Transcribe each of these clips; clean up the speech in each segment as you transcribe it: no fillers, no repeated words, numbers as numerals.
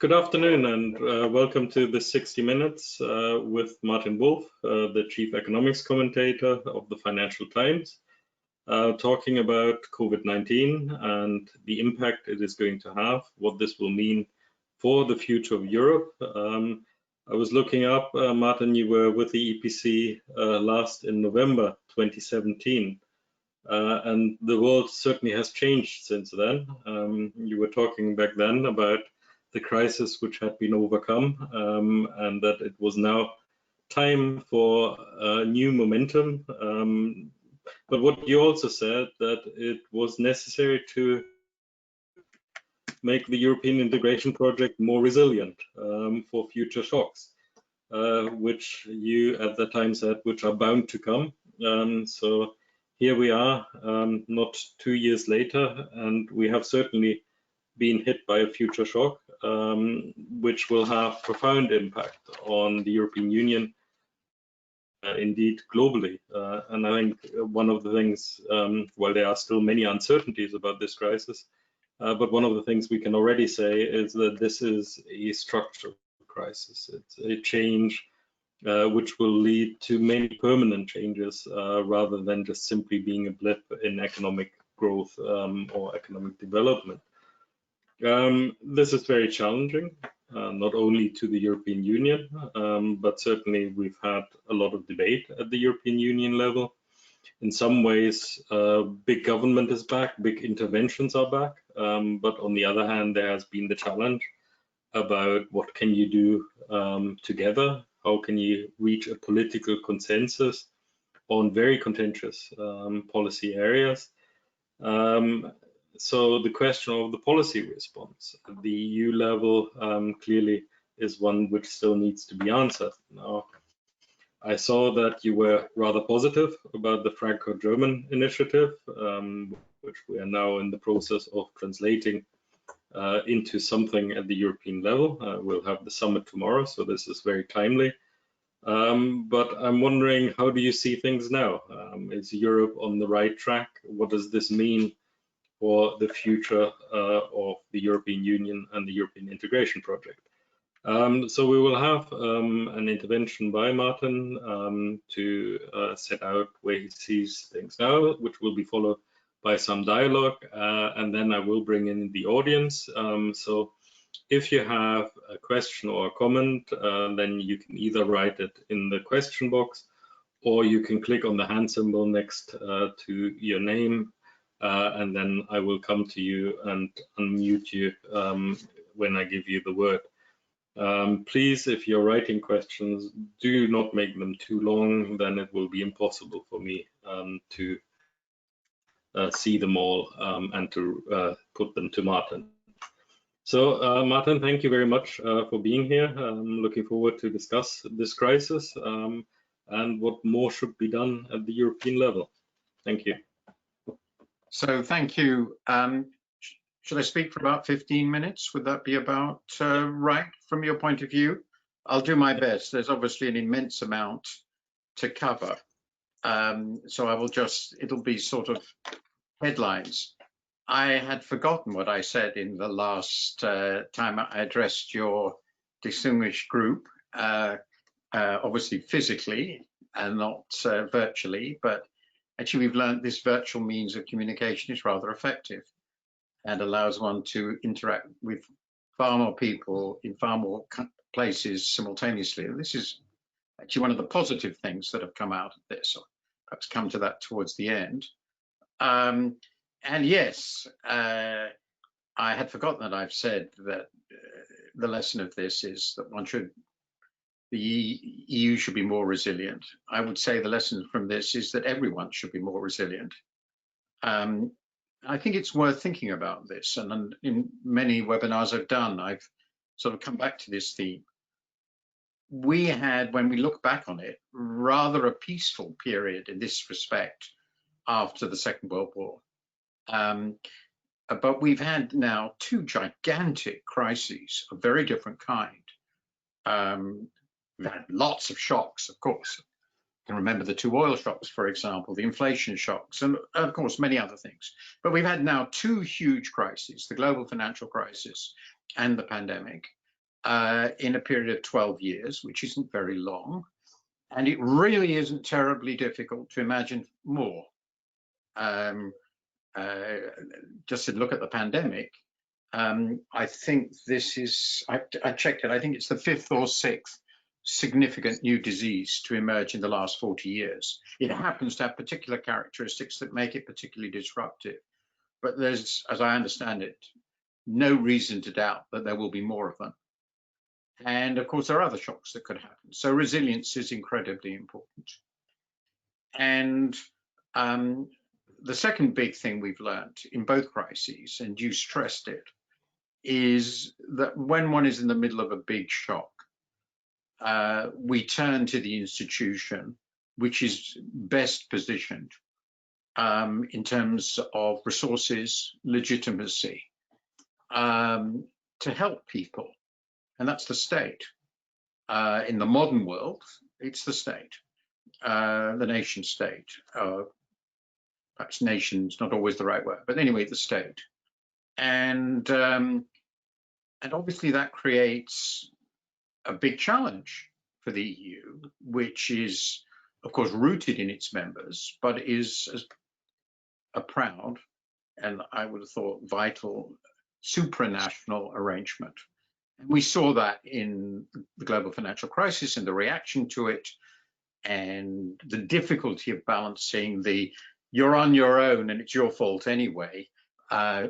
Good afternoon and welcome to the 60 Minutes with Martin Wolf, the Chief Economics Commentator of the Financial Times, talking about COVID-19 and the impact it is going to have, what this will mean for the future of Europe. I was looking up, Martin, you were with the EPC last in November 2017, and the world certainly has changed since then. You were talking back then about the crisis which had been overcome, and that it was now time for new momentum. But what you also said, that it was necessary to make the European integration project more resilient for future shocks, which you at the time said, which are bound to come. So here we are, not 2 years later, and we have certainly been hit by a future shock, which will have profound impact on the European Union, indeed globally. And I think one of the things, while there are still many uncertainties about this crisis, but one of the things we can already say is that this is a structural crisis. It's a change which will lead to many permanent changes rather than just simply being a blip in economic growth or economic development. This is very challenging, not only to the European Union, but certainly we've had a lot of debate at the European Union level. In some ways, big government is back, big interventions are back, but on the other hand, there has been the challenge about what can you do together, how can you reach a political consensus on very contentious policy areas. So the question of the policy response at the EU level clearly is one which still needs to be answered. Now, I saw that you were rather positive about the Franco-German initiative, which we are now in the process of translating into something at the European level. We'll have the summit tomorrow, so this is very timely. But I'm wondering, how do you see things now? Is Europe on the right track? What does this mean for the future of the European Union and the European integration project? So we will have an intervention by Martin to set out where he sees things now, which will be followed by some dialogue, and then I will bring in the audience. So if you have a question or a comment, then you can either write it in the question box, or you can click on the hand symbol next to your name, and then I will come to you and unmute you when I give you the word. Please, if you're writing questions, do not make them too long, then it will be impossible for me to see them all and to put them to Martin. So Martin, thank you very much for being here. I'm looking forward to discuss this crisis and what more should be done at the European level. Thank you. So thank you. Should I speak for about 15 minutes? Would that be about right from your point of view? I'll do my best. There's obviously an immense amount to cover. So I will just, it'll be sort of headlines. I had forgotten what I said in the last time I addressed your distinguished group, obviously physically and not virtually, but actually we've learned this virtual means of communication is rather effective and allows one to interact with far more people in far more places simultaneously. And this is actually one of the positive things that have come out of this. I'll perhaps come to that towards the end. And yes, I had forgotten that I've said that the lesson of this is that the EU should be more resilient. I would say the lesson from this is that everyone should be more resilient. I think it's worth thinking about this, and in many webinars I've done, I've sort of come back to this theme. We had, when we look back on it, rather a peaceful period in this respect after the Second World War. But we've had now two gigantic crises of very different kind. We've had lots of shocks, of course. You can remember the two oil shocks, for example, the inflation shocks, and of course, many other things. But we've had now two huge crises, the global financial crisis and the pandemic. in a period of 12 years, which isn't very long. And it really isn't terribly difficult to imagine more. Just to look at the pandemic, I think this is, I checked it, I think it's the 5th or 6th significant new disease to emerge in the last 40 years. It happens to have particular characteristics that make it particularly disruptive. But there's, as I understand it, no reason to doubt that there will be more of them. And of course, there are other shocks that could happen. So resilience is incredibly important. And the second big thing we've learned in both crises, and you stressed it, is that when one is in the middle of a big shock, we turn to the institution which is best positioned in terms of resources, legitimacy, to help people. And that's the state. In the modern world, it's the state, the nation state. Perhaps nation's not always the right word, but anyway, the state. And obviously that creates a big challenge for the EU, which is, of course, rooted in its members, but is a proud, and I would have thought vital, supranational arrangement. And we saw that in the global financial crisis and the reaction to it, and the difficulty of balancing the you're on your own and it's your fault anyway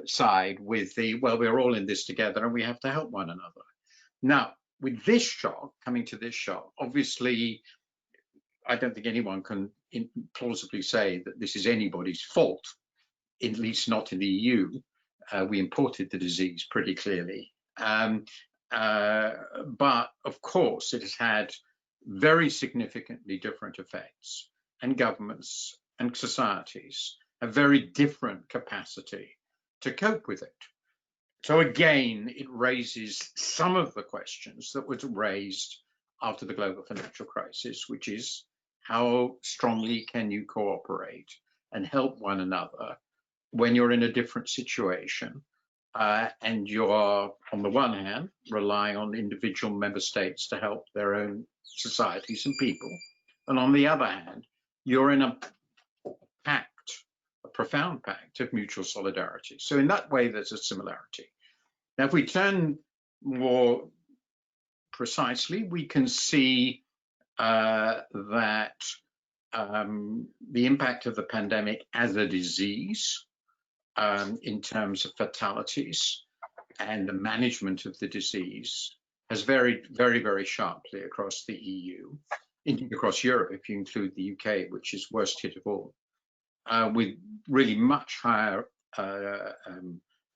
side with the, well, we're all in this together and we have to help one another. Now, with this shock, coming to this shock, obviously, I don't think anyone can plausibly say that this is anybody's fault, at least not in the EU. We imported the disease pretty clearly. But of course, it has had very significantly different effects, and governments and societies have very different capacity to cope with it. So again, it raises some of the questions that was raised after the global financial crisis, which is how strongly can you cooperate and help one another when you're in a different situation and you're, on the one hand, relying on individual member states to help their own societies and people, and on the other hand, you're in a pact, a profound pact of mutual solidarity. So in that way, there's a similarity. Now, if we turn more precisely, we can see that the impact of the pandemic as a disease in terms of fatalities and the management of the disease has varied very, very sharply across the EU, across Europe, if you include the UK, which is worst hit of all, with really much higher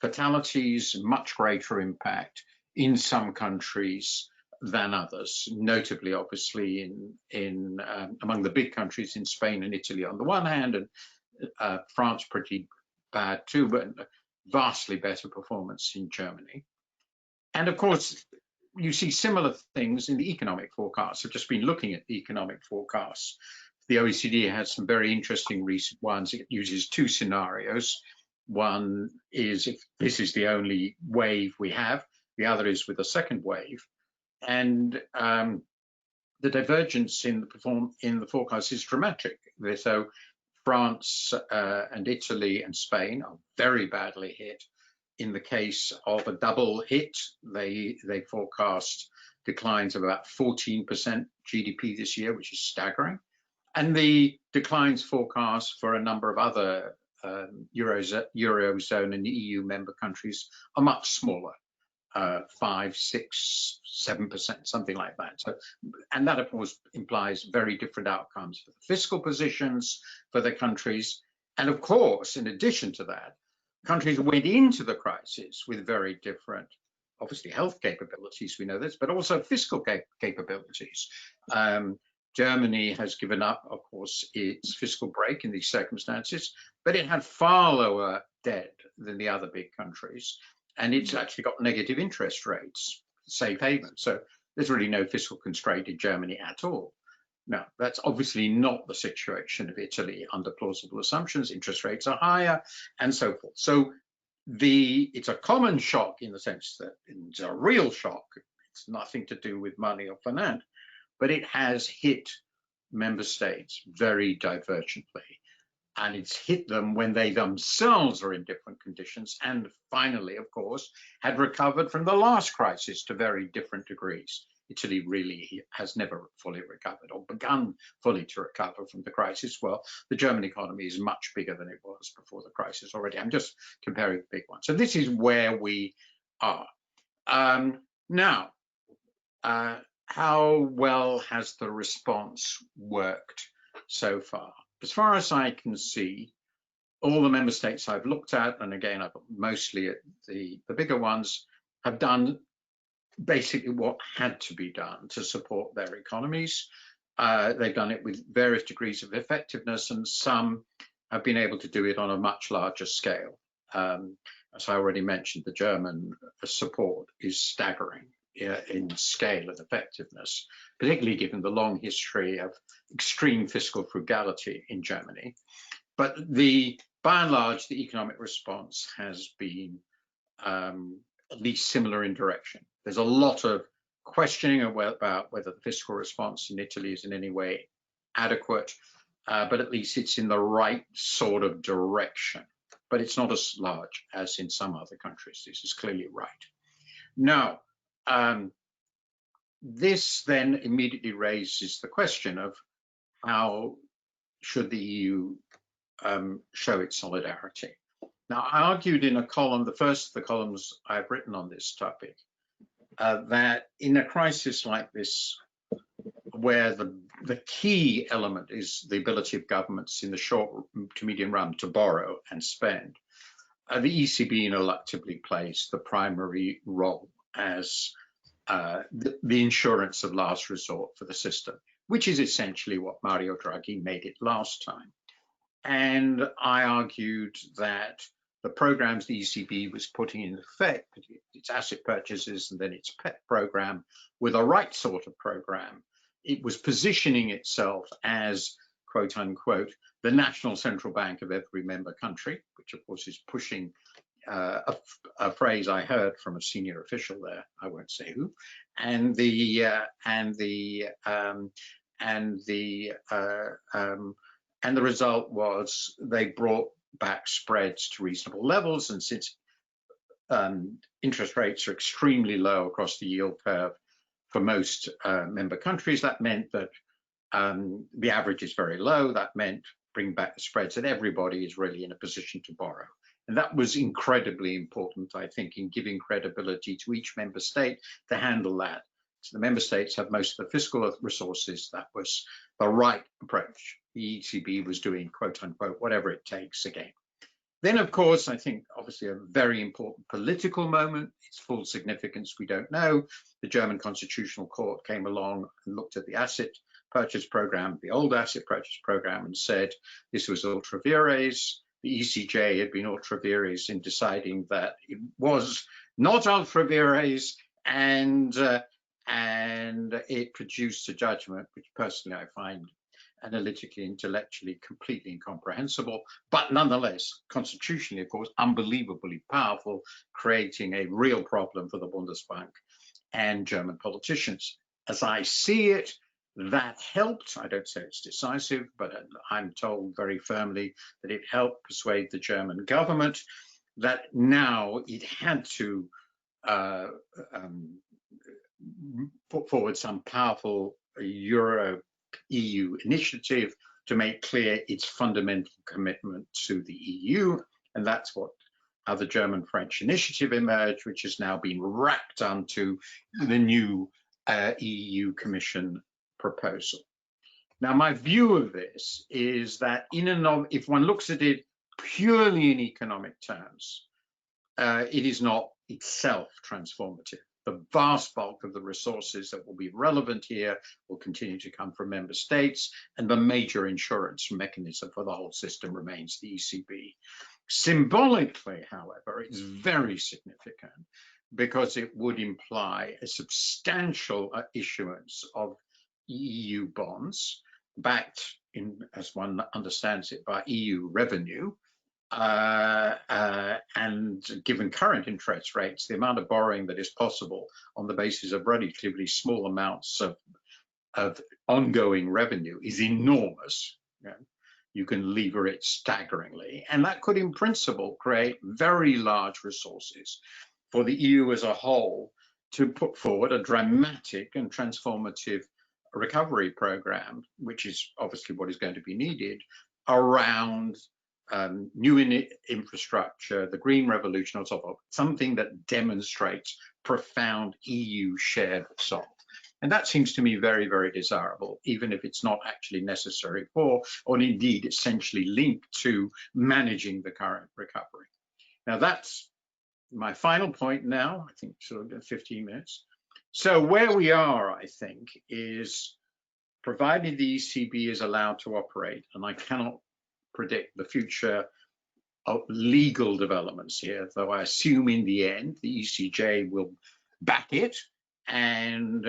fatalities, much greater impact in some countries than others, notably, obviously, in among the big countries in Spain and Italy on the one hand, and France pretty bad too, but vastly better performance in Germany. And of course, you see similar things in the economic forecasts. I've just been looking at the economic forecasts. The OECD has some very interesting recent ones. It uses two scenarios. One is if this is the only wave we have, the other is with a second wave. And the divergence in the forecast is dramatic. So France and Italy and Spain are very badly hit. In the case of a double hit, they forecast declines of about 14% GDP this year, which is staggering. And the declines forecast for a number of other Eurozone and EU member countries are much smaller, 5, 6, 7%, something like that. So, and that, of course, implies very different outcomes for the fiscal positions for the countries. And of course, in addition to that, countries went into the crisis with very different, obviously, health capabilities, we know this, but also fiscal capabilities. Germany has given up, of course, its fiscal brake in these circumstances, but it had far lower debt than the other big countries. And it's actually got negative interest rates, safe haven. So there's really no fiscal constraint in Germany at all. Now, that's obviously not the situation of Italy under plausible assumptions. Interest rates are higher and so forth. So it's a common shock in the sense that it's a real shock. It's nothing to do with money or finance, but it has hit member states very divergently. And it's hit them when they themselves are in different conditions. And finally, of course, had recovered from the last crisis to very different degrees. Italy really has never fully recovered or begun fully to recover from the crisis. Well, the German economy is much bigger than it was before the crisis already. I'm just comparing the big ones. So this is where we are. Now, how well has the response worked so far? As far as I can see, all the member states I've looked at, and again, I've mostly at the bigger ones, have done basically what had to be done to support their economies. They've done it with various degrees of effectiveness, and some have been able to do it on a much larger scale. As I already mentioned, the German support is staggering in scale and effectiveness, particularly given the long history of extreme fiscal frugality in Germany. But by and large, the economic response has been at least similar in direction. There's a lot of questioning about whether the fiscal response in Italy is in any way adequate, but at least it's in the right sort of direction. But it's not as large as in some other countries. This is clearly right. Now, this then immediately raises the question of how should the EU show its solidarity. Now, I argued in a column, the first of the columns I've written on this topic, that in a crisis like this, where the key element is the ability of governments in the short to medium run to borrow and spend, the ECB ineluctably plays the primary role as the insurance of last resort for the system, which is essentially what Mario Draghi made it last time. And I argued that the programs the ECB was putting in effect, its asset purchases and then its PEP program, were the right sort of program. It was positioning itself as, quote unquote, the national central bank of every member country, which of course is pushing a phrase I heard from a senior official there, I won't say who, and the result was they brought back spreads to reasonable levels, and since interest rates are extremely low across the yield curve for most member countries, that meant that the average is very low. That meant bring back the spreads, and everybody is really in a position to borrow. And that was incredibly important, I think, in giving credibility to each member state to handle that. So the member states have most of the fiscal resources. That was the right approach. The ECB was doing, quote unquote, whatever it takes again. Then, of course, I think obviously a very important political moment, its full significance we don't know. The German Constitutional Court came along and looked at the asset purchase program, the old asset purchase program, and said this was ultra vires. The ECJ had been ultra vires in deciding that it was not ultra vires, and it produced a judgment which personally I find analytically, intellectually, completely incomprehensible, but nonetheless, constitutionally, of course, unbelievably powerful, creating a real problem for the Bundesbank and German politicians. As I see it, that helped. I don't say it's decisive, but I'm told very firmly that it helped persuade the German government that now it had to put forward some powerful EU initiative to make clear its fundamental commitment to the EU. And that's how the German-French initiative emerged, which has now been wrapped onto the new EU Commission proposal. Now, my view of this is that if one looks at it purely in economic terms, it is not itself transformative. The vast bulk of the resources that will be relevant here will continue to come from member states, and the major insurance mechanism for the whole system remains the ECB. Symbolically, however, it's very significant because it would imply a substantial issuance of EU bonds backed in, as one understands it, by EU revenue, and And given current interest rates, the amount of borrowing that is possible on the basis of relatively small amounts of ongoing revenue is enormous. You can lever it staggeringly, and that could in principle create very large resources for the EU as a whole to put forward a dramatic and transformative recovery program, which is obviously what is going to be needed around new infrastructure, the green revolution, and so forth, something that demonstrates profound EU shared solve. And that seems to me very, very desirable, even if it's not actually necessary for, or indeed essentially linked to managing the current recovery. Now that's my final point now, I think sort of 15 minutes. So where we are, I think, is provided the ECB is allowed to operate, and I cannot predict the future of legal developments here, though I assume in the end the ECJ will back it, and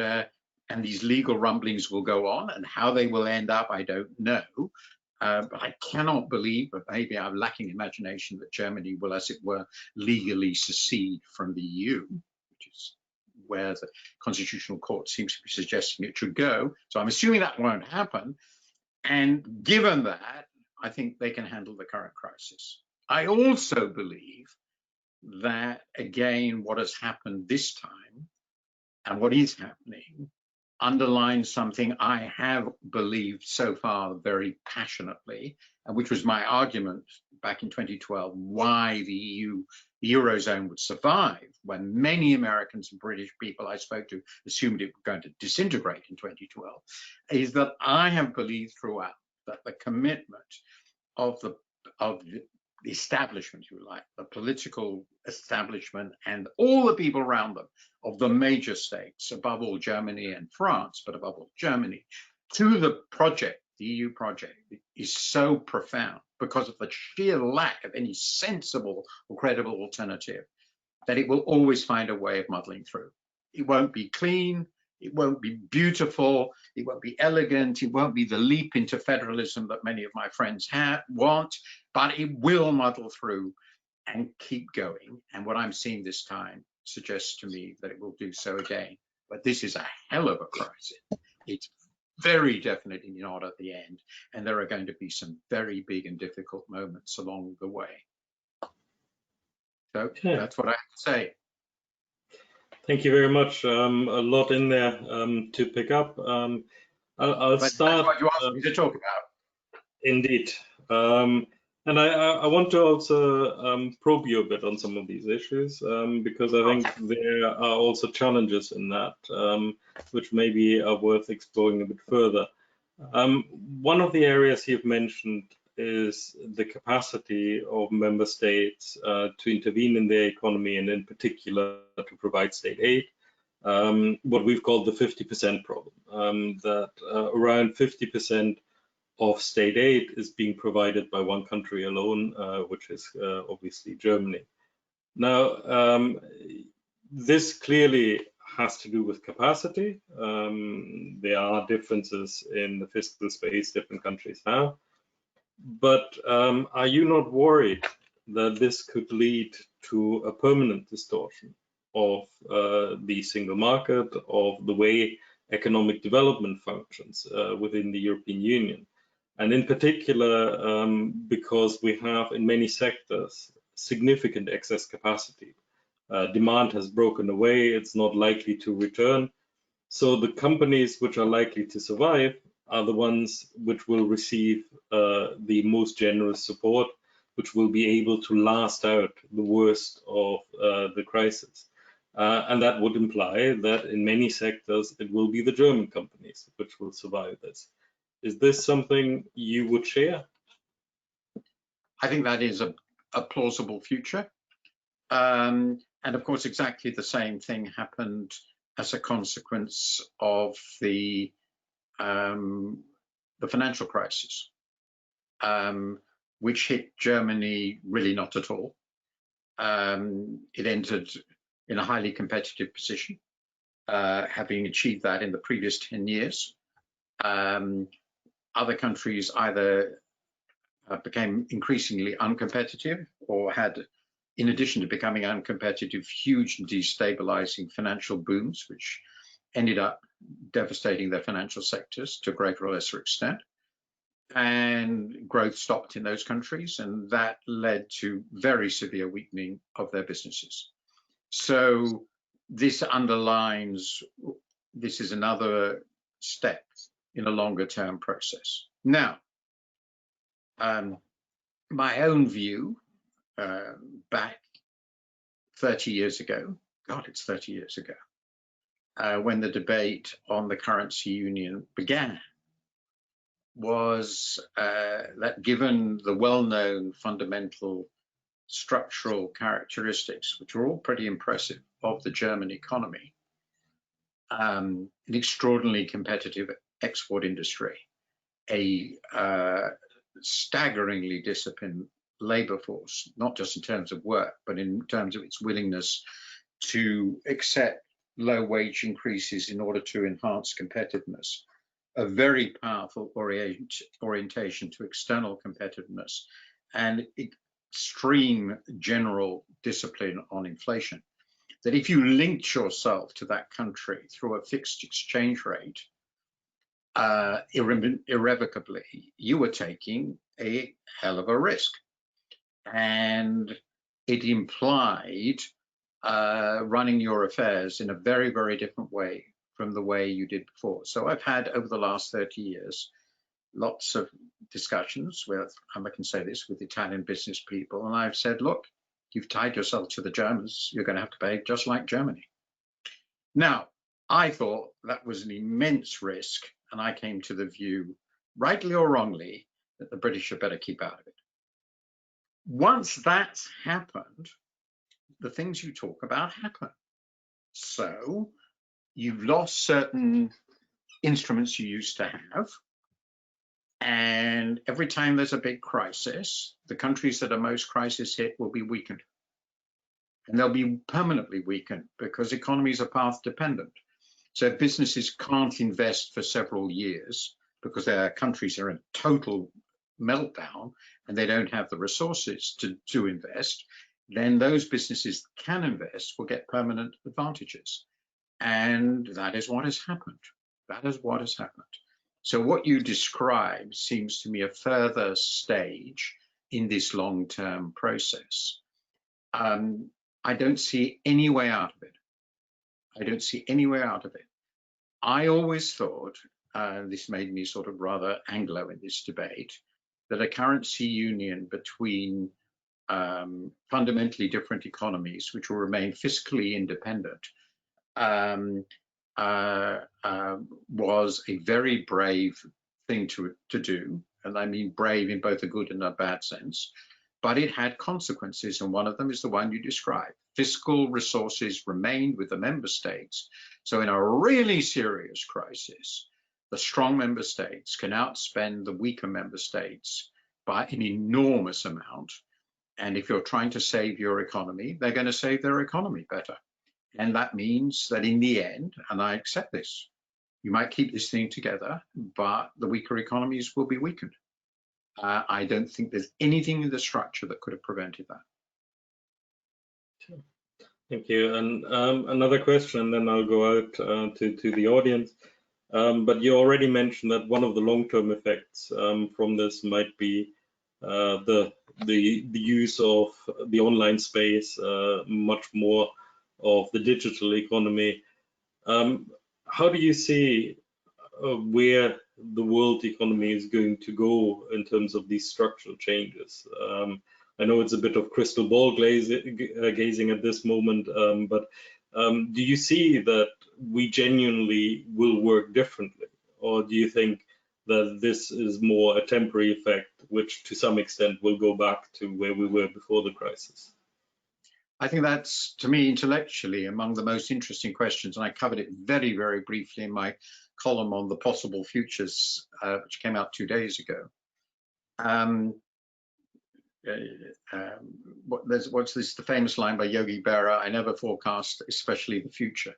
these legal rumblings will go on, and how they will end up, I don't know. But I cannot believe, but maybe I'm lacking imagination, that Germany will, as it were, legally secede from the EU, which is where the Constitutional Court seems to be suggesting it should go. So I'm assuming that won't happen. And given that, I think they can handle the current crisis. I also believe that, again, what has happened this time and what is happening underlines something I have believed so far very passionately, and which was my argument back in 2012, why the Eurozone would survive when many Americans and British people I spoke to assumed it was going to disintegrate in 2012, is that I have believed throughout that the commitment of the establishment, if you like, the political establishment and all the people around them of the major states, above all Germany and France, but above all Germany, to the project, the EU project, is so profound because of the sheer lack of any sensible or credible alternative that it will always find a way of muddling through. It won't be clean, it won't be beautiful, it won't be elegant, it won't be the leap into federalism that many of my friends want, but it will muddle through and keep going. And what I'm seeing this time suggests to me that it will do so again. But this is a hell of a crisis. It's very definitely not at the end. And there are going to be some very big and difficult moments along the way. So that's what I have to say. Thank you very much. A lot in there to pick up. I'll start. That's what you asked me to talk about. Indeed. And I want to also probe you a bit on some of these issues, because I think there are also challenges in that, which maybe are worth exploring a bit further. One of the areas you've mentioned is the capacity of member states to intervene in their economy, and in particular to provide state aid, what we've called the 50% problem, that around 50% of state aid is being provided by one country alone, which is obviously Germany. Now, this clearly has to do with capacity. There are differences in the fiscal space different countries have. But are you not worried that this could lead to a permanent distortion of the single market, of the way economic development functions within the European Union? And in particular, because we have in many sectors significant excess capacity. Demand has broken away, it's not likely to return. So the companies which are likely to survive are the ones which will receive the most generous support, which will be able to last out the worst of the crisis. And that would imply that in many sectors, it will be the German companies which will survive this. Is this something you would share? I think that is a plausible future. And of course, exactly the same thing happened as a consequence of the financial crisis, which hit Germany really not at all. It entered in a highly competitive position, having achieved that in the previous 10 years. Other countries either became increasingly uncompetitive or had in addition to becoming uncompetitive, huge and destabilizing financial booms, which ended up devastating their financial sectors to a greater or lesser extent. And growth stopped in those countries, and that led to very severe weakening of their businesses. So this underlines, this is another step in a longer term process. Now, my own view, back 30 years ago, God, it's 30 years ago, when the debate on the currency union began, was that given the well-known fundamental structural characteristics, which are all pretty impressive, of the German economy, an extraordinarily competitive export industry, a staggeringly disciplined labor force, not just in terms of work, but in terms of its willingness to accept low wage increases in order to enhance competitiveness, a very powerful orientation to external competitiveness, and extreme general discipline on inflation, that if you linked yourself to that country through a fixed exchange rate, irrevocably, you were taking a hell of a risk. And it implied running your affairs in a very, very different way from the way you did before. So I've had, over the last 30 years, lots of discussions with, I can say this, with Italian business people, and I've said, look, you've tied yourself to the Germans, you're going to have to pay just like Germany. Now, I thought that was an immense risk, and I came to the view, rightly or wrongly, that the British had better keep out of it. Once that's happened, the things you talk about happen. So you've lost certain instruments you used to have, and every time there's a big crisis, the countries that are most crisis hit will be weakened. And they'll be permanently weakened because economies are path dependent. So if businesses can't invest for several years because their countries are in total meltdown and they don't have the resources to invest, then those businesses that can invest will get permanent advantages. And that is what has happened. That is what has happened. So what you describe seems to me a further stage in this long-term process. I don't see any way out of it. I don't see any way out of it. I always thought, this made me sort of rather Anglo in this debate, that a currency union between fundamentally different economies, which will remain fiscally independent, was a very brave thing to do. And I mean brave in both a good and a bad sense. But it had consequences, and one of them is the one you described. Fiscal resources remained with the member states. So in a really serious crisis, the strong member states can outspend the weaker member states by an enormous amount. And if you're trying to save your economy, they're going to save their economy better. And that means that in the end, and I accept this, you might keep this thing together, but the weaker economies will be weakened. I don't think there's anything in the structure that could have prevented that. Thank you. And another question, and then I'll go out to the audience. But you already mentioned that one of the long-term effects from this might be the use of the online space, much more of the digital economy. How do you see where the world economy is going to go in terms of these structural changes? I know it's a bit of crystal ball gazing at this moment, but do you see that we genuinely will work differently? Or do you think that this is more a temporary effect, which to some extent will go back to where we were before the crisis? I think that's, to me, intellectually among the most interesting questions, and I covered it very, very briefly in my column on the possible futures, which came out 2 days ago. What's this, the famous line by Yogi Berra, I never forecast, especially the future.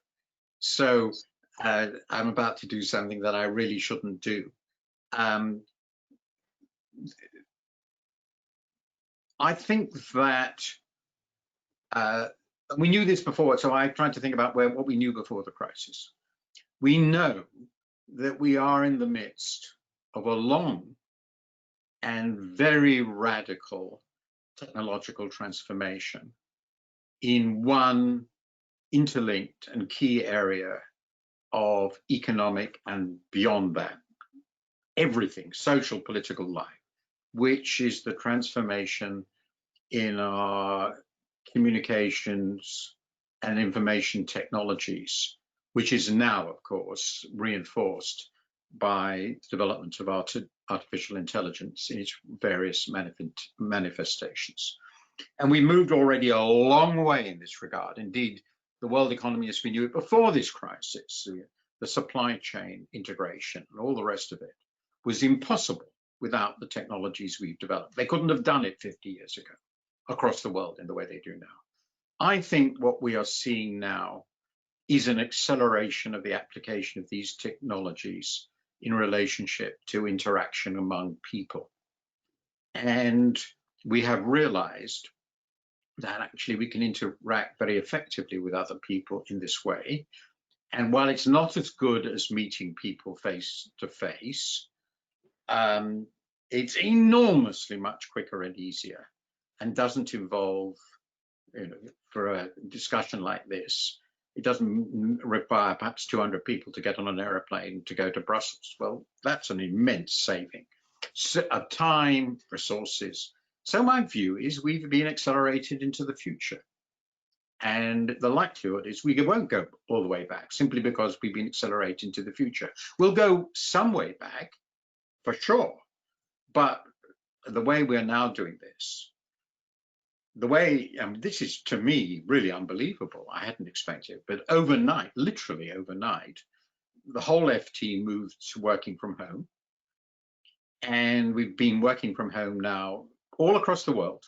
So I'm about to do something that I really shouldn't do. I think that We knew this before, so I tried to think about what we knew before the crisis. We know that we are in the midst of a long and very radical technological transformation in one interlinked and key area of economic and beyond that, everything, social, political life, which is the transformation in our communications and information technologies, which is now, of course, reinforced by the development of artificial intelligence in its various manifestations. And we moved already a long way in this regard. Indeed, the world economy as we knew it before this crisis, the supply chain integration and all the rest of it, was impossible without the technologies we've developed. They couldn't have done it 50 years ago across the world in the way they do now. I think what we are seeing now is an acceleration of the application of these technologies in relationship to interaction among people. And we have realized that actually we can interact very effectively with other people in this way. And while it's not as good as meeting people face to face, it's enormously much quicker and easier, and doesn't involve, for a discussion like this, it doesn't require perhaps 200 people to get on an airplane to go to Brussels. Well, that's an immense saving of time, resources. So my view is we've been accelerated into the future. And the likelihood is we won't go all the way back simply because we've been accelerated into the future. We'll go some way back for sure. But the way we're now doing this, this is to me really unbelievable. I hadn't expected it, but overnight, literally overnight, the whole FT moved to working from home. And we've been working from home now all across the world.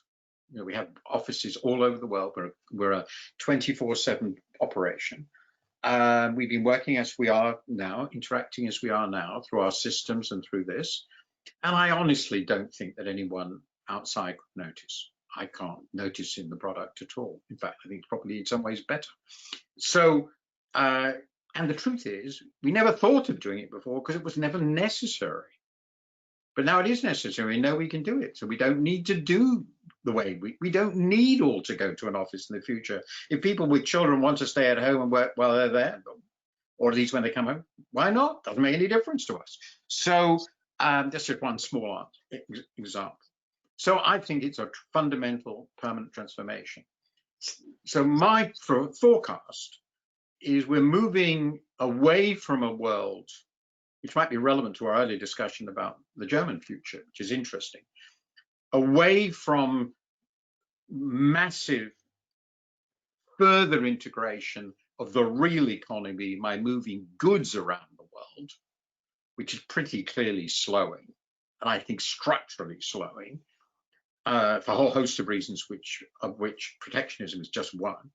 We have offices all over the world. We're a 24/7 operation. We've been working as we are now, interacting as we are now through our systems and through this. And I honestly don't think that anyone outside could notice. I can't notice in the product at all. In fact, I think it's probably in some ways better. So, and the truth is, we never thought of doing it before because it was never necessary. But now it is necessary. We know we can do it. So we don't need to do the way we don't need all to go to an office in the future. If people with children want to stay at home and work while they're there, or at least when they come home, why not? Doesn't make any difference to us. So that's just one small example. So I think it's a fundamental permanent transformation. So my forecast is we're moving away from a world which might be relevant to our earlier discussion about the German future, which is interesting, away from massive further integration of the real economy by moving goods around the world, which is pretty clearly slowing, and I think structurally slowing, for a whole host of reasons, of which protectionism is just one.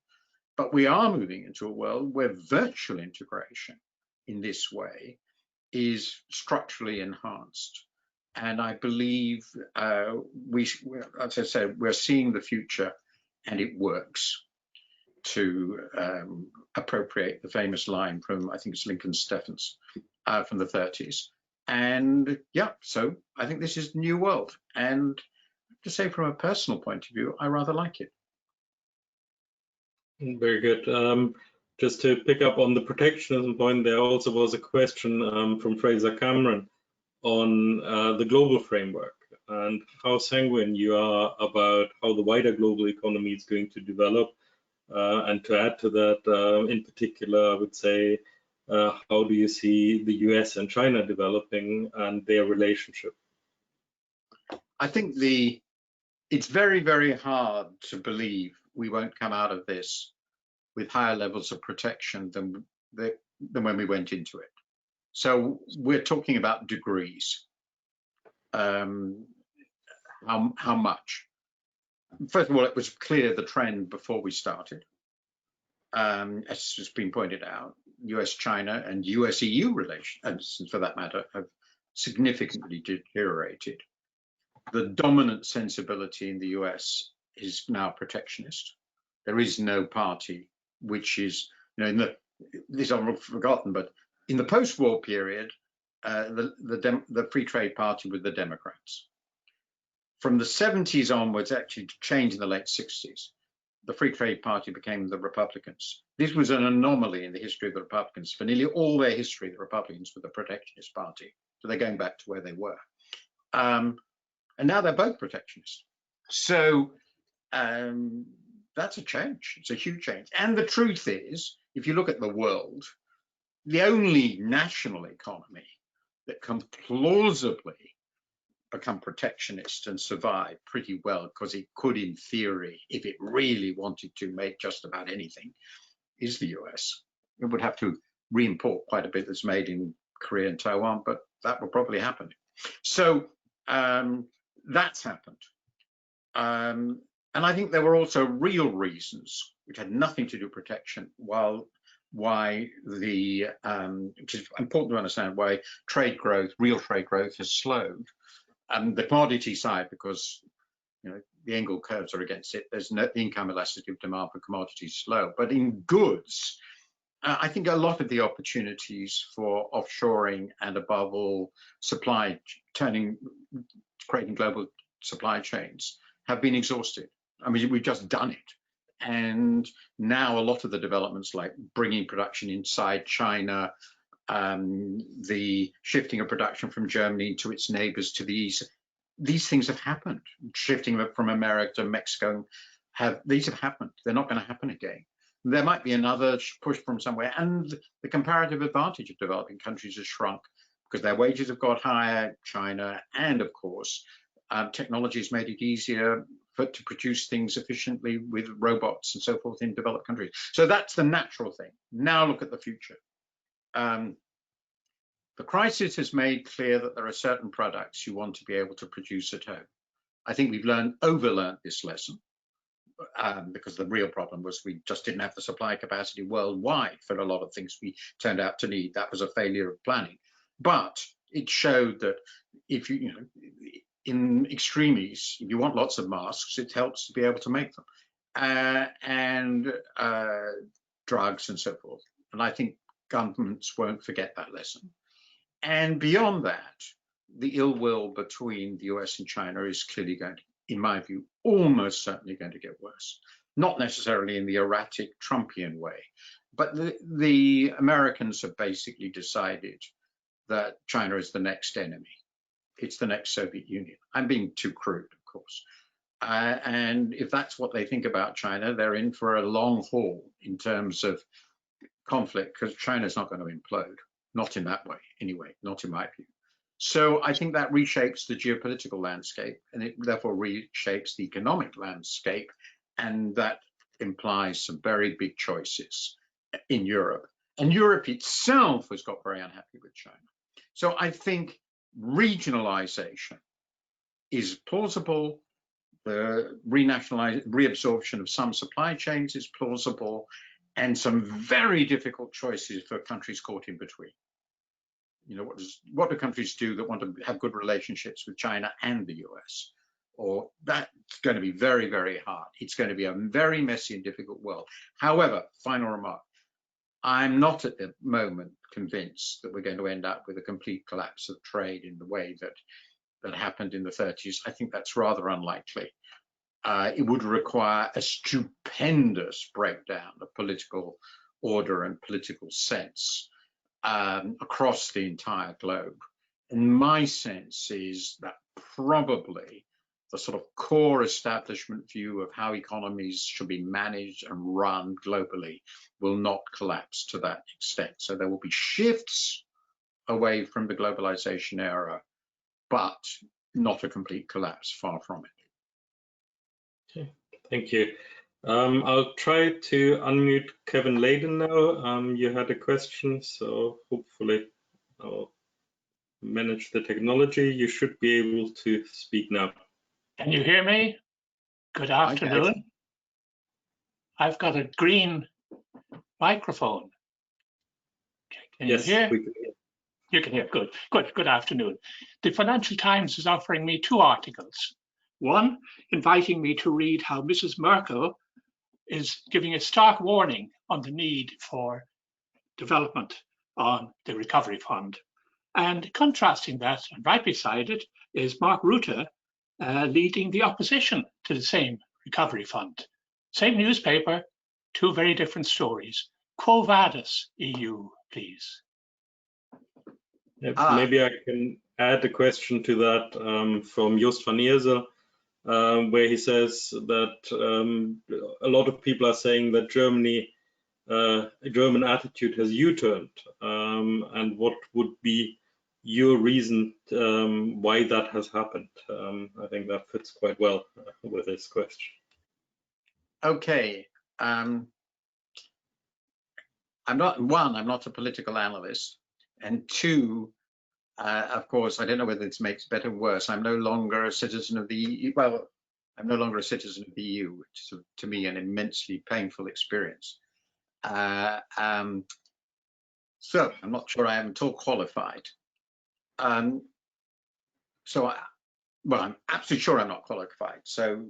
But we are moving into a world where virtual integration in this way is structurally enhanced. And I believe, as I said, we're seeing the future, and it works, to appropriate the famous line from, I think it's Lincoln Steffens, from the 30s. And yeah, so I think this is the new world. And to say from a personal point of view, I rather like it. Very good. Just to pick up on the protectionism point, there also was a question from Fraser Cameron on the global framework and how sanguine you are about how the wider global economy is going to develop. And to add to that, in particular, I would say, how do you see the US and China developing and their relationship? I think it's very, very hard to believe we won't come out of this with higher levels of protection than when we went into it. So we're talking about degrees. How much? First of all, it was clear the trend before we started. As has been pointed out, US-China and US-EU relations, for that matter, have significantly deteriorated. The dominant sensibility in the US is now protectionist. There is no party which is, these are forgotten, but in the post-war period, the Free Trade Party were the Democrats. From the 70s onwards, actually to change in the late 60s, the Free Trade Party became the Republicans. This was an anomaly in the history of the Republicans. For nearly all their history, the Republicans were the protectionist party. So they're going back to where they were. And now they're both protectionist. So that's a change. It's a huge change. And the truth is, if you look at the world, the only national economy that can plausibly become protectionist and survive pretty well, because it could, in theory, if it really wanted to, make just about anything, is the US. It would have to re-import quite a bit that's made in Korea and Taiwan, but that will probably happen. So that's happened. And I think there were also real reasons, which had nothing to do with protection, why the, which is important to understand, why trade growth, real trade growth, has slowed. The commodity side, because the angle curves are against it. There's no income elasticity of demand for commodities slow, but in goods, I think a lot of the opportunities for offshoring and, above all, creating global supply chains have been exhausted. I mean, we've just done it. And now a lot of the developments, like bringing production inside China, the shifting of production from Germany to its neighbors to the east, these things have happened. Shifting from America to Mexico, these have happened. They're not going to happen again. There might be another push from somewhere, and the comparative advantage of developing countries has shrunk because their wages have got higher, China, and of course, technology has made it easier to produce things efficiently with robots and so forth in developed countries. So that's the natural thing. Now look at the future. The crisis has made clear that there are certain products you want to be able to produce at home. I think we've overlearned this lesson because the real problem was we just didn't have the supply capacity worldwide for a lot of things we turned out to need. That was a failure of planning. But it showed that if in extremis, if you want lots of masks, it helps to be able to make them, and drugs and so forth. And I think governments won't forget that lesson. And beyond that, the ill will between the US and China is clearly going to, in my view, almost certainly going to get worse. Not necessarily in the erratic Trumpian way, but the Americans have basically decided that China is the next enemy. It's the next Soviet Union. I'm being too crude, of course. And if that's what they think about China, they're in for a long haul in terms of conflict, because China's not going to implode. Not in that way, anyway, not in my view. So I think that reshapes the geopolitical landscape, and it therefore reshapes the economic landscape, and that implies some very big choices in Europe. And Europe itself has got very unhappy with China. So I think regionalization is plausible. The reabsorption of some supply chains is plausible, and some very difficult choices for countries caught in between. What do countries do that want to have good relationships with China and the US? Or that's going to be very, very hard. It's going to be a very messy and difficult world. However, final remark, I'm not at the moment convinced that we're going to end up with a complete collapse of trade in the way that happened in the 30s. I think that's rather unlikely. It would require a stupendous breakdown of political order and political sense across the entire globe. And my sense is that probably the sort of core establishment view of how economies should be managed and run globally will not collapse to that extent. So there will be shifts away from the globalization era, but not a complete collapse, far from it. Okay, thank you. I'll try to unmute Kevin Layden now. You had a question, so hopefully I'll manage the technology. You should be able to speak now. Can you hear me? Good afternoon. I've got a green microphone. Can you hear? We can hear. You can hear. Good. Good afternoon. The Financial Times is offering me 2 articles. One, inviting me to read how Mrs. Merkel is giving a stark warning on the need for development on the recovery fund. And contrasting that, and right beside it, is Mark Rutte leading the opposition to the same recovery fund. Same newspaper, two very different stories. Quo vadis, EU, please? Maybe I can add a question to that from Joost van Eersel, where he says that a lot of people are saying that German attitude has U-turned, and what would be your reason why that has happened? I think that fits quite well with this question. Okay. I'm not a political analyst, and two, of course, I don't know whether this makes it better or worse. I'm no longer a citizen of the EU. Well, I'm no longer a citizen of the EU, which is, to me, an immensely painful experience. So I'm not sure I am at all qualified. I'm absolutely sure I'm not qualified. So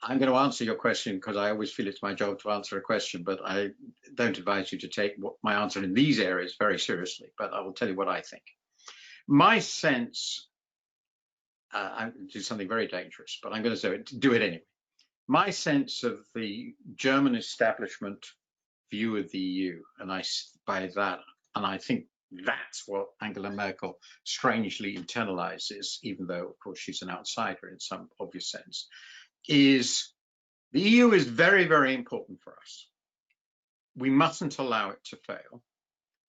I'm going to answer your question because I always feel it's my job to answer a question, but I don't advise you to take my answer in these areas very seriously, but I will tell you what I think. My sense, I'm going to do something very dangerous, but I'm going to do it anyway. My sense of the German establishment view of the EU, and I think that's what Angela Merkel strangely internalizes, even though, of course, she's an outsider in some obvious sense, is the EU is very, very important for us. We mustn't allow it to fail.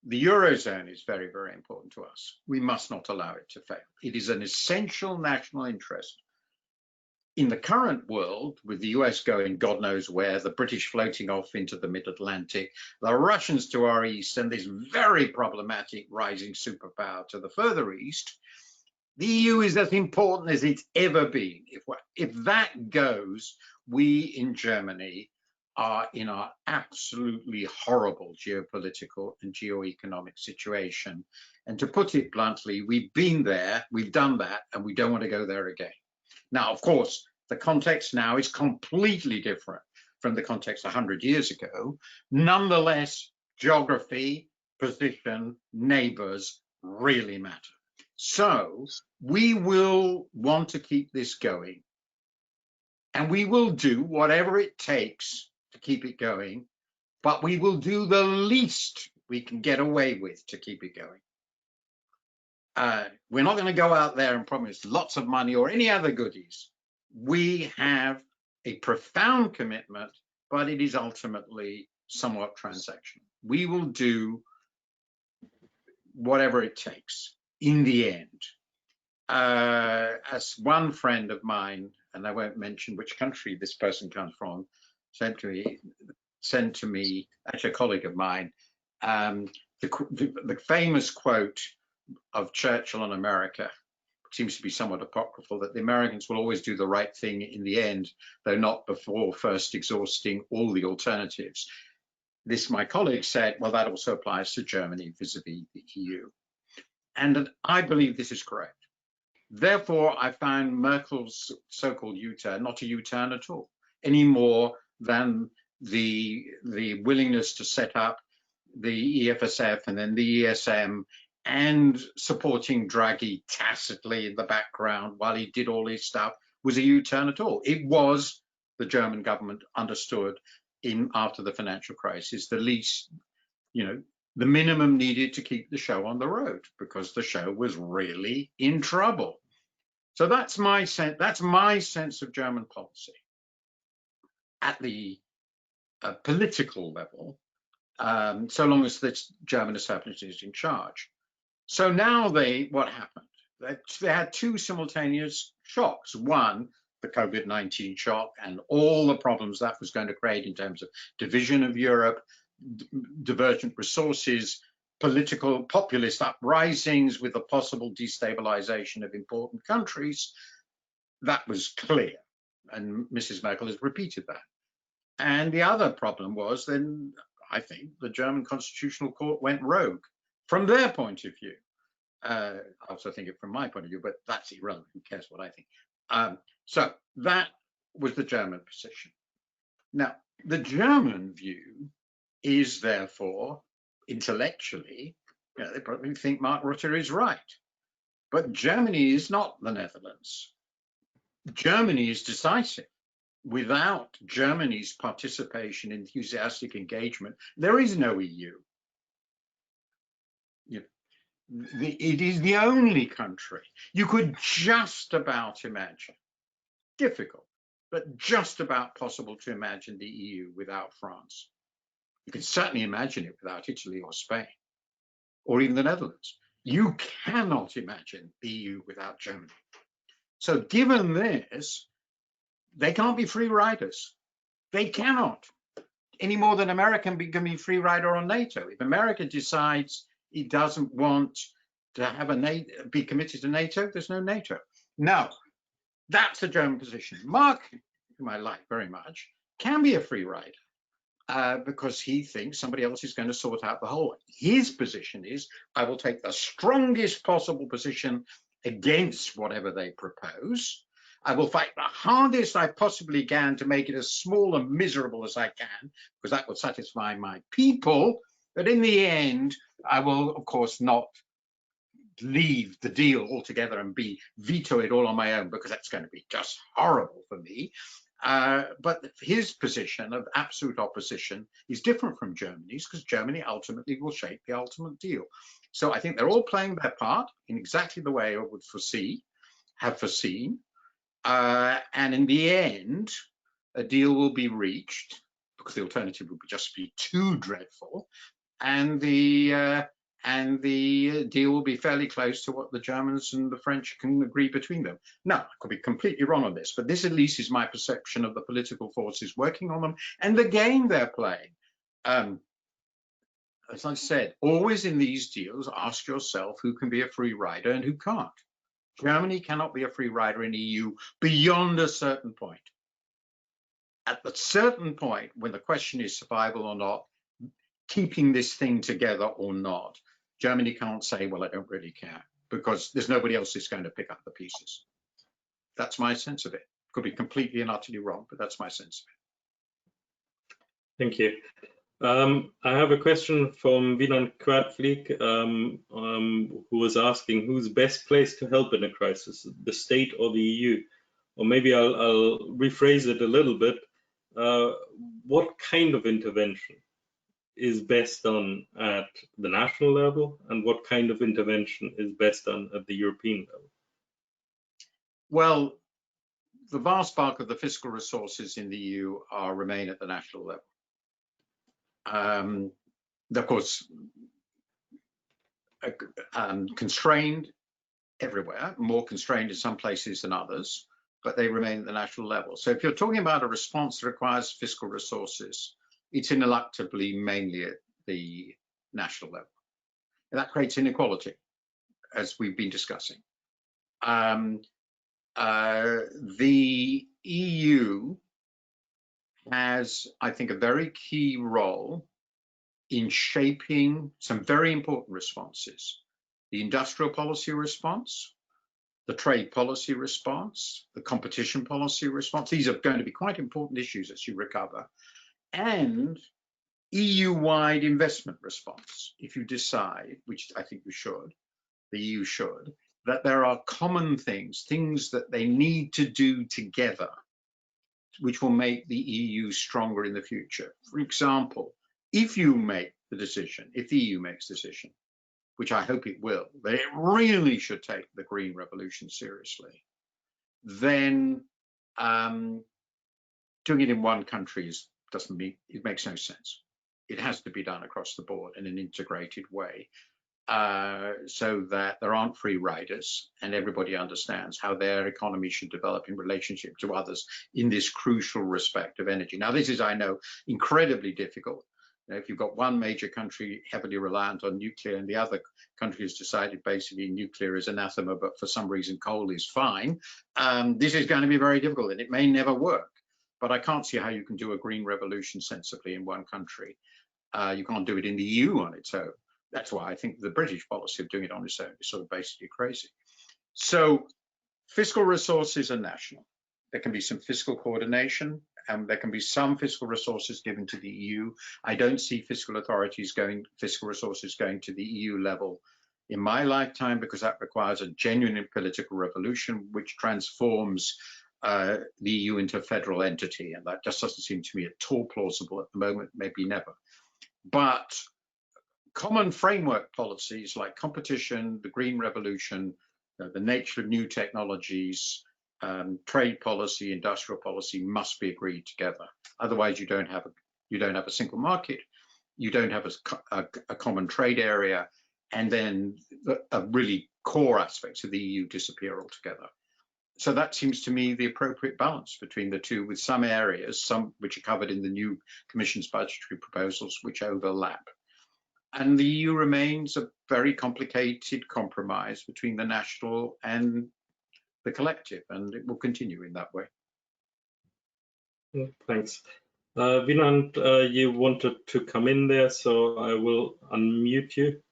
The Eurozone is very, very important to us. We must not allow it to fail. It is an essential national interest. In the current world, with the US going God knows where, the British floating off into the mid-Atlantic, the Russians to our east, and this very problematic rising superpower to the further east, the EU is as important as it's ever been. If that goes, we in Germany are in our absolutely horrible geopolitical and geoeconomic situation. And to put it bluntly, we've been there, we've done that, and we don't want to go there again. Now, of course, the context now is completely different from the context 100 years ago. Nonetheless, geography, position, neighbors really matter. So we will want to keep this going, and we will do whatever it takes to keep it going, but we will do the least we can get away with to keep it going. We're not going to go out there and promise lots of money or any other goodies. We have a profound commitment, but it is ultimately somewhat transactional. We will do whatever it takes in the end. As one friend of mine, and I won't mention which country this person comes from, sent to me, actually a colleague of mine, the famous quote of Churchill on America, seems to be somewhat apocryphal, that the Americans will always do the right thing in the end, though not before first exhausting all the alternatives. This, my colleague said, well, that also applies to Germany vis-a-vis the EU. And I believe this is correct. Therefore, I found Merkel's so-called U-turn not a U-turn at all, any more than the willingness to set up the EFSF and then the ESM and supporting Draghi tacitly in the background while he did all his stuff was a U-turn at all. It was, the German government understood after the financial crisis, the least, the minimum needed to keep the show on the road because the show was really in trouble. So that's my sense. That's my sense of German policy at the political level, so long as the German establishment is in charge. So now what happened? They had two simultaneous shocks. One, the COVID-19 shock and all the problems that was going to create in terms of division of Europe, divergent resources, political populist uprisings with the possible destabilization of important countries. That was clear, and Mrs. Merkel has repeated that. And the other problem was then, I think, the German Constitutional Court went rogue from their point of view. I also think it from my point of view, but that's irrelevant. Who cares what I think? So that was the German position. Now, The German view is therefore intellectually, they probably think Mark Rutte is right. But Germany is not the Netherlands. Germany is decisive. Without Germany's participation, enthusiastic engagement, there is no EU. It is the only country you could just about imagine, difficult, but just about possible to imagine the EU without France. You can certainly imagine it without Italy or Spain, or even the Netherlands. You cannot imagine the EU without Germany. So given this, they can't be free riders. They cannot, any more than America can be free rider on NATO. If America decides it doesn't want to have be committed to NATO, there's no NATO. Now, that's the German position. Mark, whom I like very much, can be a free rider because he thinks somebody else is going to sort out the whole. His position is, I will take the strongest possible position against whatever they propose. I will fight the hardest I possibly can to make it as small and miserable as I can, because that would satisfy my people. But in the end, I will, of course, not leave the deal altogether and veto it all on my own, because that's going to be just horrible for me. But his position of absolute opposition is different from Germany's, because Germany ultimately will shape the ultimate deal. So I think they're all playing their part in exactly the way I would have foreseen. And in the end, a deal will be reached, because the alternative would just be too dreadful, and the deal will be fairly close to what the Germans and the French can agree between them. Now, I could be completely wrong on this, but this at least is my perception of the political forces working on them and the game they're playing. As I said, always in these deals, ask yourself who can be a free rider and who can't. Germany cannot be a free rider in the EU beyond a certain point. At a certain point, when the question is survival or not, keeping this thing together or not, Germany can't say, well, I don't really care, because there's nobody else who's going to pick up the pieces. That's my sense of it. Could be completely and utterly wrong, but that's my sense of it. Thank you. I have a question from Winan Kwartflieg, who was asking who's best placed to help in a crisis, the state or the EU? Or maybe I'll rephrase it a little bit. What kind of intervention is best done at the national level, and what kind of intervention is best done at the European level? Well, the vast bulk of the fiscal resources in the EU remain at the national level. Of course, constrained everywhere, more constrained in some places than others, but they remain at the national level. So if you're talking about a response that requires fiscal resources, it's ineluctably mainly at the national level. And that creates inequality, as we've been discussing. The EU has, I think, a very key role in shaping some very important responses. The industrial policy response, the trade policy response, the competition policy response. These are going to be quite important issues as you recover. And EU-wide investment response, if you decide, which I think you should, the EU should, that there are common things that they need to do together, which will make the EU stronger in the future. For example, if you make the decision, if the EU makes the decision, which I hope it will, that it really should take the green revolution seriously, then doing it in one country it makes no sense. It has to be done across the board in an integrated way, so that there aren't free riders and everybody understands how their economy should develop in relationship to others in this crucial respect of energy. Now, this is, I know, incredibly difficult. If you've got one major country heavily reliant on nuclear and the other country has decided basically nuclear is anathema, but for some reason coal is fine, this is going to be very difficult and it may never work. But I can't see how you can do a green revolution sensibly in one country. You can't do it in the EU on its own. That's why I think the British policy of doing it on its own is sort of basically crazy. So fiscal resources are national. There can be some fiscal coordination and there can be some fiscal resources given to the EU. I don't see fiscal resources going to the EU level in my lifetime, because that requires a genuine political revolution which transforms the EU into a federal entity, and that just doesn't seem to me at all plausible at the moment, maybe never. But common framework policies like competition, the green revolution, the nature of new technologies, trade policy, industrial policy must be agreed together. Otherwise, you don't have a single market, you don't have a common trade area, and then really core aspects of the EU disappear altogether. So that seems to me the appropriate balance between the two, with some areas, some which are covered in the new Commission's budgetary proposals, which overlap. And the EU remains a very complicated compromise between the national and the collective, and it will continue in that way. Thanks. Vinand, you wanted to come in there, so I will unmute you.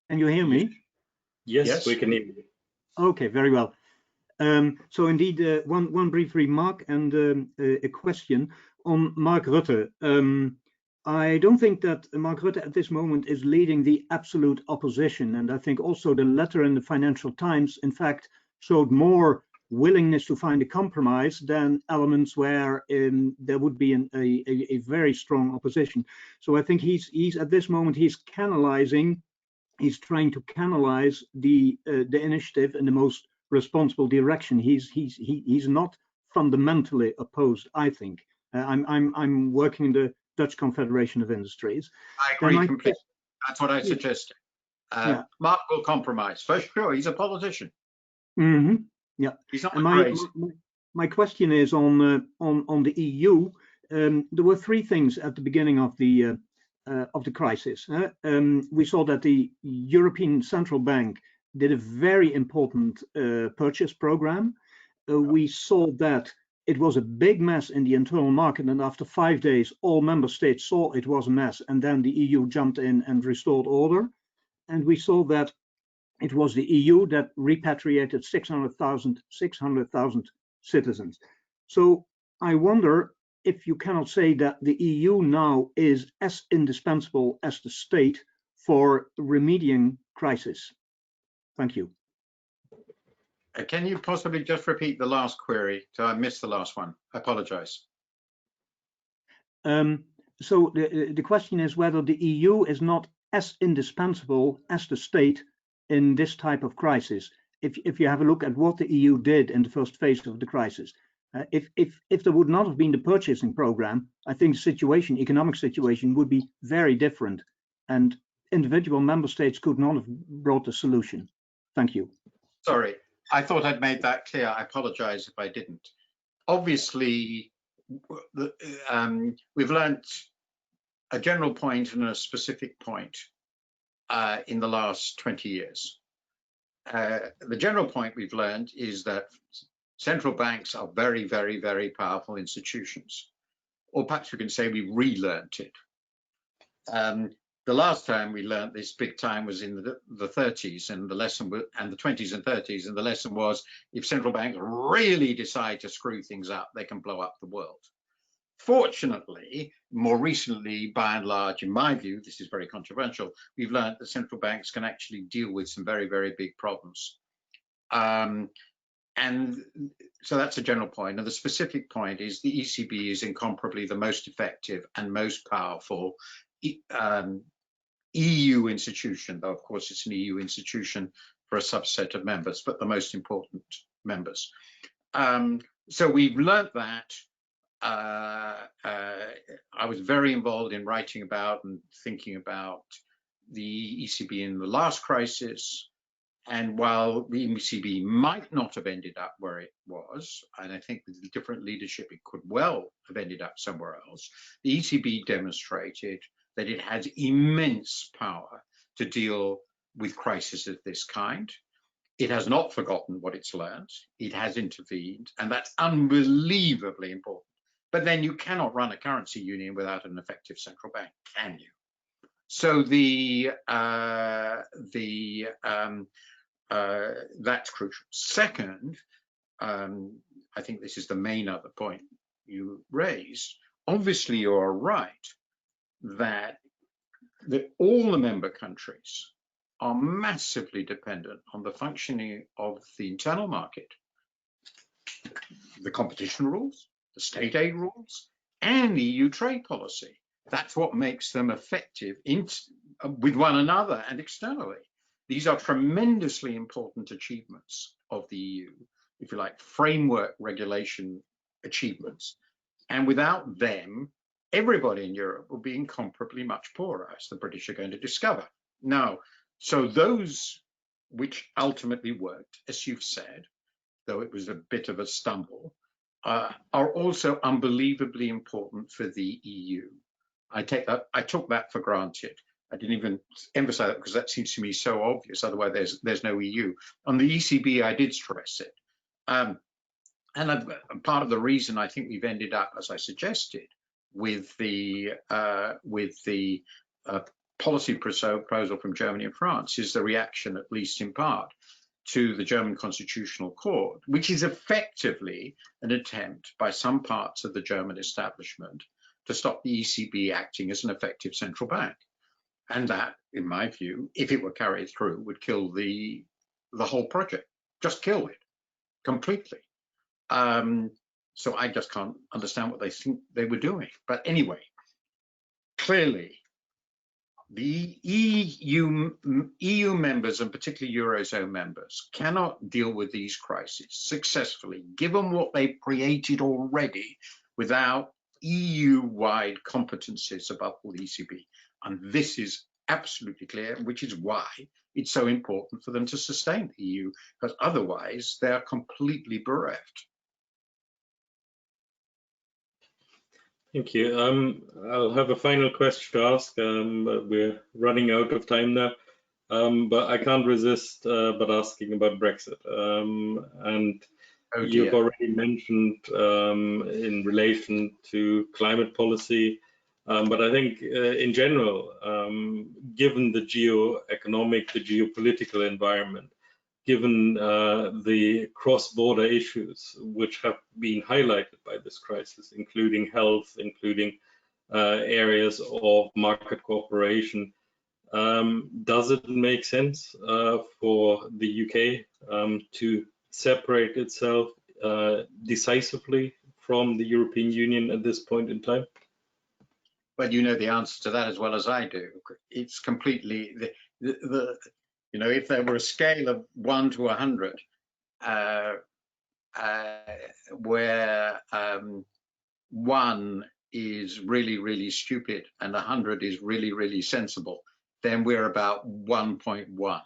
Can you hear me? Yes, we can hear you. Okay, very well. So indeed, one brief remark and a question on Mark Rutte. I don't think that Mark Rutte at this moment is leading the absolute opposition, and I think also the letter in the Financial Times, in fact, showed more willingness to find a compromise than elements where there would be a very strong opposition. So I think he's at this moment he's trying to canalize the initiative in the most responsible direction. He's not fundamentally opposed, I think. I'm working in the Dutch Confederation of Industries. I agree completely. That's what I suggested. Yeah. Mark will compromise for sure. He's a politician. Mm-hmm. Yeah. He's not crazy. My question is on the EU. There were three things at the beginning of the crisis. We saw that the European Central Bank did a very important purchase program. We saw that it was a big mess in the internal market, and after 5 days, all member states saw it was a mess, and then the EU jumped in and restored order. And we saw that it was the EU that repatriated 600,000 citizens. So I wonder if you cannot say that the EU now is as indispensable as the state for remedying crisis. Thank you. Can you possibly just repeat the last query? So I missed the last one. I apologize. So the question is whether the EU is not as indispensable as the state in this type of crisis. If you have a look at what the EU did in the first phase of the crisis, if there would not have been the purchasing program, I think the economic situation would be very different, and individual member states could not have brought the solution. Thank you. Sorry, I thought I'd made that clear. I apologize if I didn't. Obviously, we've learned a general point and a specific point in the last 20 years. The general point we've learned is that central banks are very, very, very powerful institutions. Or perhaps we can say we relearned it. The last time we learned this big time was in the 30s, and the lesson and the 20s and 30s, and the lesson was if central banks really decide to screw things up, they can blow up the world. Fortunately, more recently, by and large, in my view, this is very controversial, we've learned that central banks can actually deal with some very, very big problems. And so that's a general point. And the specific point is the ECB is incomparably the most effective and most powerful EU institution, though of course it's an EU institution for a subset of members, but the most important members. So we've learned that. I was very involved in writing about and thinking about the ECB in the last crisis. And while the ECB might not have ended up where it was, and I think with different leadership, it could well have ended up somewhere else, the ECB demonstrated that it has immense power to deal with crises of this kind. It has not forgotten what it's learned. It has intervened, and that's unbelievably important. But then you cannot run a currency union without an effective central bank, can you? So that's crucial. Second, I think this is the main other point you raised. Obviously, you are right that all the member countries are massively dependent on the functioning of the internal market, the competition rules, the state aid rules, and EU trade policy. That's what makes them effective with one another and externally. These are tremendously important achievements of the EU, if you like, framework regulation achievements. And without them, everybody in Europe will be incomparably much poorer, as the British are going to discover. Now, so those which ultimately worked, as you've said, though it was a bit of a stumble, are also unbelievably important for the EU. I took that for granted. I didn't even emphasize that because that seems to me so obvious. Otherwise, there's no EU. On the ECB, I did stress it. And part of the reason I think we've ended up, as I suggested, with the policy proposal from Germany and France is the reaction, at least in part, to the German Constitutional Court, which is effectively an attempt by some parts of the German establishment to stop the ECB acting as an effective central bank. And that, in my view, if it were carried through, would kill the whole project, just kill it completely. So I just can't understand what they think they were doing. But anyway, clearly, the EU members, and particularly Eurozone members, cannot deal with these crises successfully, given what they've created already, without EU-wide competencies above all the ECB. And this is absolutely clear, which is why it's so important for them to sustain the EU, because otherwise they are completely bereft. Thank you. I'll have a final question to ask, but we're running out of time now. But I can't resist but asking about Brexit. And you've already mentioned in relation to climate policy, but I think in general, given the geoeconomic, the geopolitical environment, given the cross-border issues which have been highlighted by this crisis, including health, including areas of market cooperation, does it make sense for the UK to separate itself decisively from the European Union at this point in time? Well, you know the answer to that as well as I do. It's completely you know, if there were a scale of 1 to 100, where 1 is really, really stupid and 100 is really, really sensible, then we're about 1.1.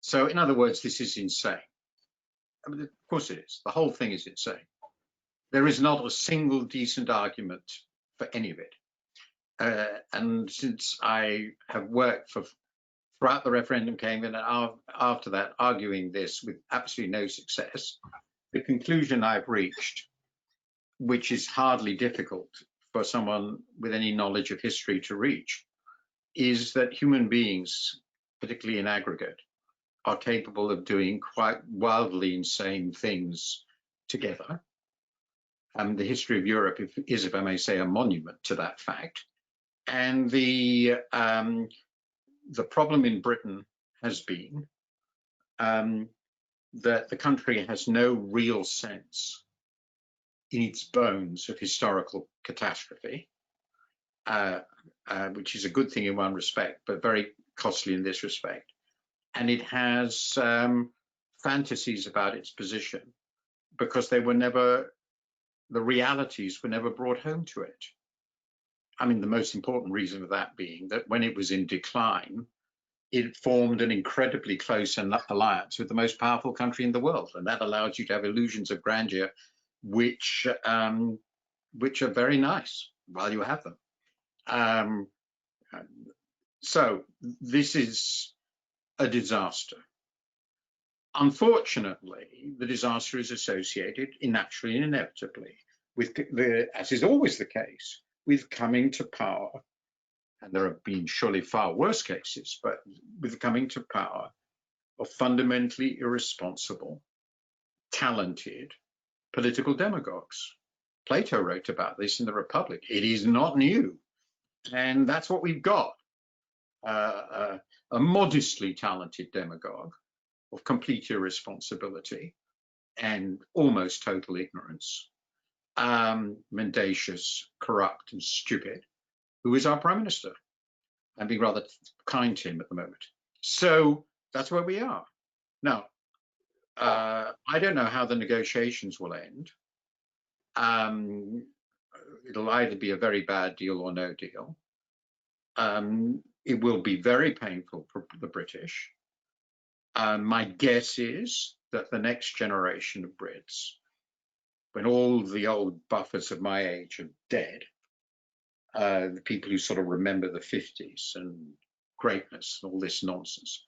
So in other words, this is insane. I mean, of course it is. The whole thing is insane. There is not a single decent argument for any of it. And since I have worked throughout the referendum campaign and after that, arguing this with absolutely no success, the conclusion I've reached, which is hardly difficult for someone with any knowledge of history to reach, is that human beings, particularly in aggregate, are capable of doing quite wildly insane things together. The history of Europe is, if I may say, a monument to that fact. And the problem in Britain has been that the country has no real sense in its bones of historical catastrophe, which is a good thing in one respect, but very costly in this respect. And it has fantasies about its position because they were never, the realities were never brought home to it. I mean, the most important reason of that being that when it was in decline, it formed an incredibly close alliance with the most powerful country in the world. And that allows you to have illusions of grandeur, which are very nice while you have them. So this is a disaster. Unfortunately, the disaster is associated naturally and inevitably with, as is always the case, with coming to power, and there have been surely far worse cases, but with coming to power of fundamentally irresponsible talented political demagogues. Plato wrote about this in the Republic. It is not new. And that's what we've got. A modestly talented demagogue of complete irresponsibility and almost total ignorance, mendacious, corrupt, and stupid, who is our Prime Minister. I'm being rather kind to him at the moment. So that's where we are. Now, I don't know how the negotiations will end. It'll either be a very bad deal or no deal. It will be very painful for the British. My guess is that the next generation of Brits, when all the old buffers of my age are dead, the people who sort of remember the 50s and greatness and all this nonsense,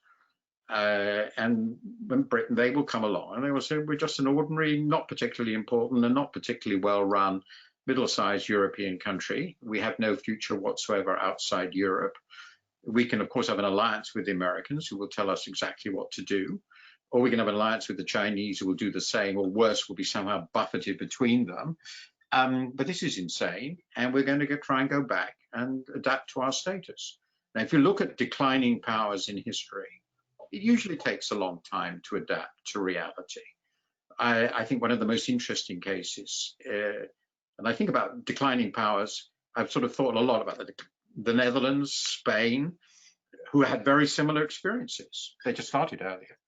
and when Britain, they will come along and they will say, we're just an ordinary, not particularly important and not particularly well-run, middle-sized European country. We have no future whatsoever outside Europe. We can, of course, have an alliance with the Americans who will tell us exactly what to do, or we can have an alliance with the Chinese who will do the same, or worse, will be somehow buffeted between them. But this is insane, and we're going to try and go back and adapt to our status. Now, if you look at declining powers in history, it usually takes a long time to adapt to reality. I think one of the most interesting cases, and I think about declining powers, I've sort of thought a lot about the Netherlands, Spain, who had very similar experiences. They just started earlier.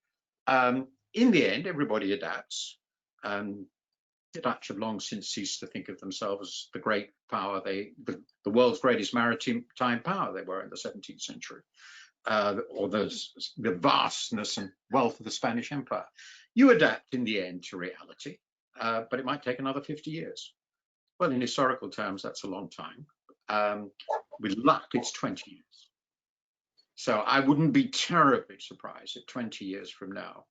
In the end, everybody adapts. The Dutch have long since ceased to think of themselves as the great power, the world's greatest maritime power they were in the 17th century, or the vastness and wealth of the Spanish Empire. You adapt in the end to reality, but it might take another 50 years. Well, in historical terms, that's a long time. With luck, it's 20 years. So I wouldn't be terribly surprised if 20 years from now,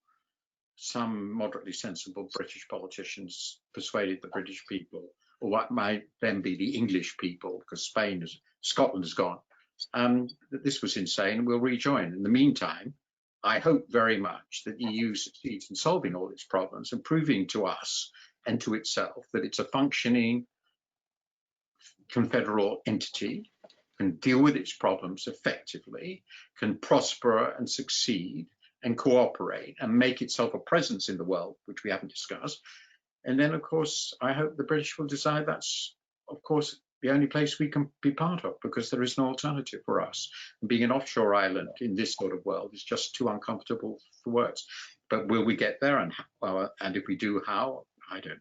some moderately sensible British politicians persuaded the British people, or what might then be the English people, because Scotland is gone, that this was insane and we'll rejoin. In the meantime, I hope very much that the EU succeeds in solving all its problems and proving to us and to itself that it's a functioning confederal entity, can deal with its problems effectively, can prosper and succeed and cooperate and make itself a presence in the world, which we haven't discussed. And then, of course, I hope the British will decide that's, of course, the only place we can be part of, because there is no alternative for us. And being an offshore island in this sort of world is just too uncomfortable for words. But will we get there? And if we do, how? I don't know.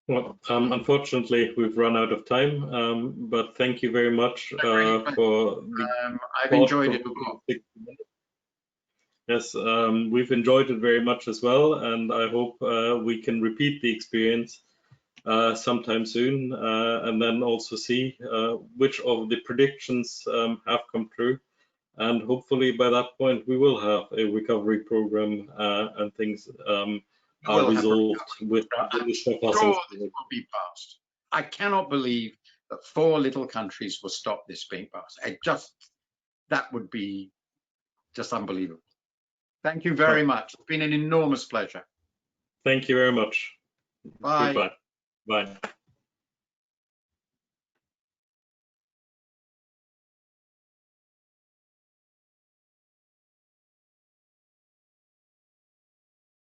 Well, unfortunately, we've run out of time, but thank you very much for the I've enjoyed it a lot. Yes, we've enjoyed it very much as well, and I hope we can repeat the experience sometime soon, and then also see which of the predictions have come true. And hopefully by that point, we will have a recovery program and things are resolved with the sure this will be passed. I cannot believe that 4 little countries will stop this being passed. That would be just unbelievable. Thank you very much. It's been an enormous pleasure. Thank you very much. Bye. Goodbye. Bye.